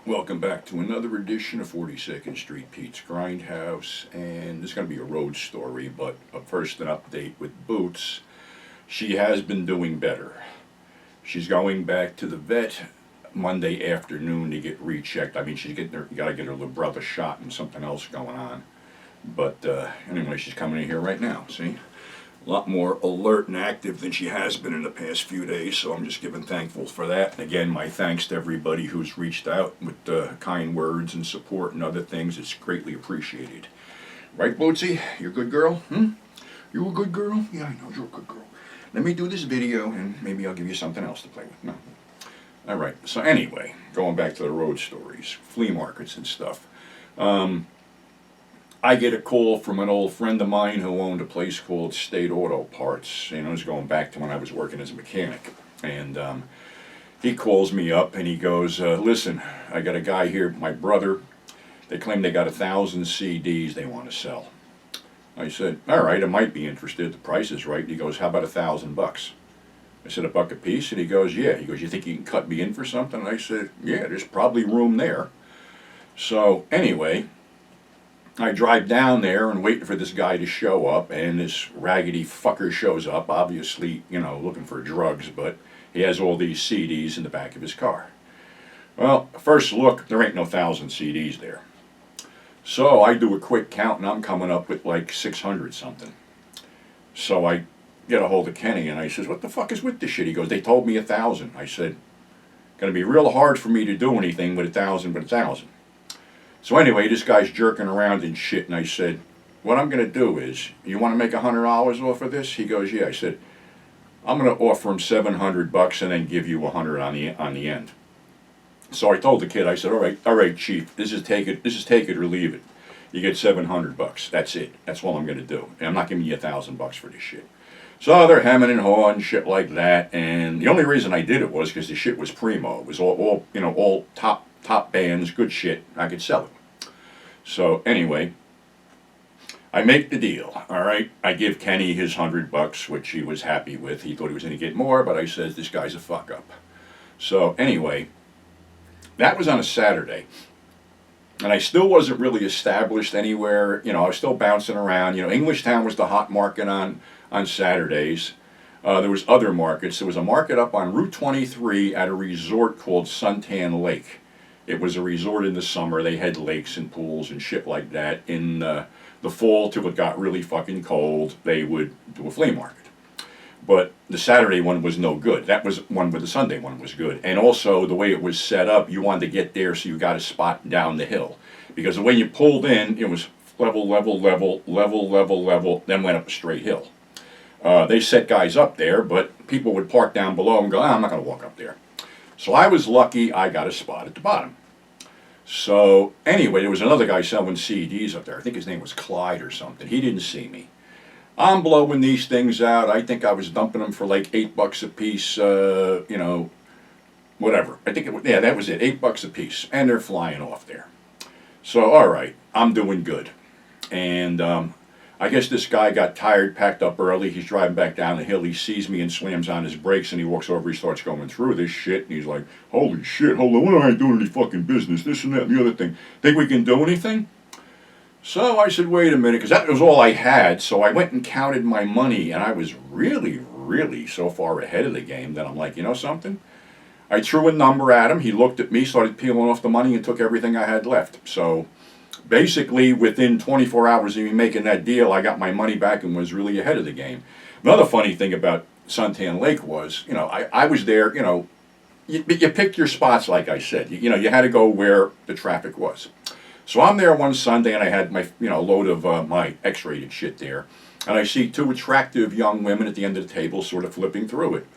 Welcome back to another edition of 42nd Street Pete's Grindhouse, and this is going to be a road story, but first an update with Boots. She has been doing better. She's going back to the vet Monday afternoon to get rechecked. I mean, she's getting her, got to get her little brother shot and something else going on. But anyway, she's coming in here right now, see? A lot more alert and active than she has been in the past few days, so I'm just giving thankful for that. And again, my thanks to everybody who's reached out with kind words and support and other things. It's greatly appreciated. Right, Bootsy? You're a good girl? You a good girl? Yeah, I know you're a good girl. Let me do this video, and maybe I'll give you something else to play with. No. All right, so anyway, going back to the road stories, flea markets and stuff. I get a call from an old friend of mine who owned a place called State Auto Parts. You know, it's going back to when I was working as a mechanic. And he calls me up and he goes, listen, I got a guy here, my brother. They claim they got 1,000 CDs they want to sell. I said, all right, I might be interested. The price is right. He goes, how about $1,000? I said, $1 a piece? And he goes, yeah. He goes, you think you can cut me in for something? And I said, yeah, there's probably room there. So anyway, I drive down there and wait for this guy to show up, and this raggedy fucker shows up, obviously, you know, looking for drugs, but he has all these CDs in the back of his car. Well, first look, there ain't no 1,000 CDs there. So I do a quick count, and I'm coming up with like 600 something. So I get a hold of Kenny, and I says, what the fuck is with this shit? He goes, they told me 1,000. I said, gonna be real hard for me to do anything with 1,000 but 1,000. So anyway, this guy's jerking around and shit, and I said, what I'm going to do is, you want to make $100 off of this? He goes, yeah. I said, I'm going to offer him $700 and then give you 100 on the end. So I told the kid, I said, all right, chief, this is take it or leave it. You get $700. That's it. That's all I'm going to do. And I'm not giving you $1,000 for this shit. So they're hemming and hawing, shit like that, and the only reason I did it was because the shit was primo. It was all top bands, good shit. I could sell it. So anyway, I make the deal, all right? I give Kenny his $100, which he was happy with. He thought he was going to get more, but I said, this guy's a fuck up. So anyway, that was on a Saturday. And I still wasn't really established anywhere. You know, I was still bouncing around. You know, Englishtown was the hot market on Saturdays. There was other markets. There was a market up on Route 23 at a resort called Suntan Lake. It was a resort in the summer. They had lakes and pools and shit like that. In the fall, till it got really fucking cold, they would do a flea market. But the Saturday one was no good. That was one, but the Sunday one was good. And also, the way it was set up, you wanted to get there so you got a spot down the hill. Because the way you pulled in, it was level, then went up a straight hill. They set guys up there, but people would park down below and go, I'm not going to walk up there. So I was lucky I got a spot at the bottom. So anyway, there was another guy selling CDs up there. I think his name was Clyde or something. He didn't see me. I'm blowing these things out. I think I was dumping them for like $8 a piece, you know, whatever. I think yeah, that was it, $8 a piece. And they're flying off there. So, all right, I'm doing good. And I guess this guy got tired, packed up early. He's driving back down the hill. He sees me and slams on his brakes, and he walks over. He starts going through this shit, and he's like, holy shit, hold on, what am I doing any fucking business? This and that and the other thing. Think we can do anything? So I said, wait a minute, because that was all I had. So I went and counted my money, and I was really so far ahead of the game that I'm like, you know something? I threw a number at him. He looked at me, started peeling off the money, and took everything I had left. So basically, within 24 hours of me making that deal, I got my money back and was really ahead of the game. Another funny thing about Suntan Lake was, you know, I was there, you know, you pick your spots, like I said. You know, you had to go where the traffic was. So I'm there one Sunday, and I had my, you know, load of my X-rated shit there. And I see two attractive young women at the end of the table sort of flipping through it.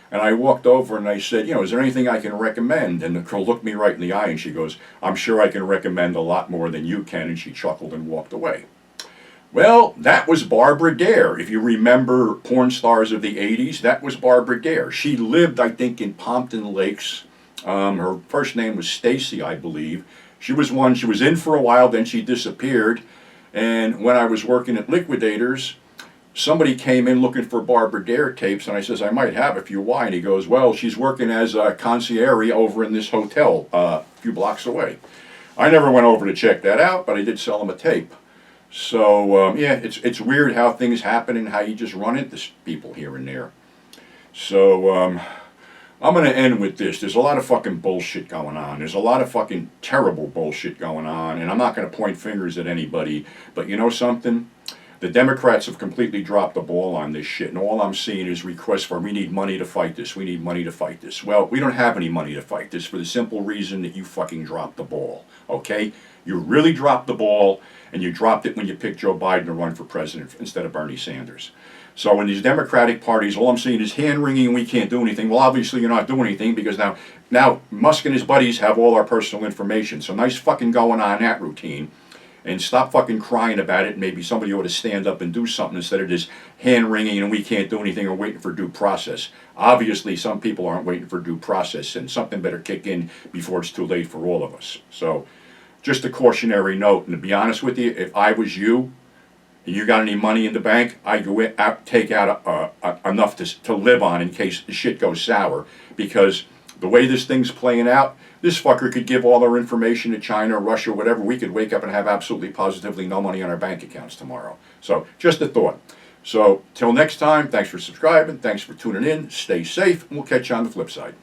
And I walked over and I said, you know, is there anything I can recommend? And the girl looked me right in the eye and she goes, I'm sure I can recommend a lot more than you can. And she chuckled and walked away. Well, that was Barbara Dare. If you remember porn stars of the 80s, that was Barbara Dare. She lived, I think, in Pompton Lakes. Her first name was Stacy, I believe. She was in for a while, then she disappeared. And when I was working at Liquidators, somebody came in looking for Barbara Dare tapes, and I says, I might have a few. Why? And he goes, well, she's working as a concierge over in this hotel a few blocks away. I never went over to check that out, but I did sell him a tape. So, yeah, it's weird how things happen and how you just run into people here and there. So, I'm going to end with this. There's a lot of fucking bullshit going on. There's a lot of fucking terrible bullshit going on, and I'm not going to point fingers at anybody, but you know something? The Democrats have completely dropped the ball on this shit, and all I'm seeing is requests for, we need money to fight this, we need money to fight this. Well, we don't have any money to fight this for the simple reason that you fucking dropped the ball, okay? You really dropped the ball, and you dropped it when you picked Joe Biden to run for president instead of Bernie Sanders. So in these Democratic parties, all I'm seeing is hand-wringing, we can't do anything. Well, obviously you're not doing anything because now Musk and his buddies have all our personal information. So nice fucking going on that routine. And stop fucking crying about it. Maybe somebody ought to stand up and do something instead of just hand-wringing and we can't do anything or waiting for due process. Obviously, some people aren't waiting for due process, and something better kick in before it's too late for all of us. So, just a cautionary note. And to be honest with you, if I was you, and you got any money in the bank, I'd go out, take out enough to live on in case the shit goes sour. Because the way this thing's playing out, this fucker could give all our information to China, Russia, whatever. We could wake up and have absolutely positively no money on our bank accounts tomorrow. So, just a thought. So, till next time, thanks for subscribing, thanks for tuning in, stay safe, and we'll catch you on the flip side.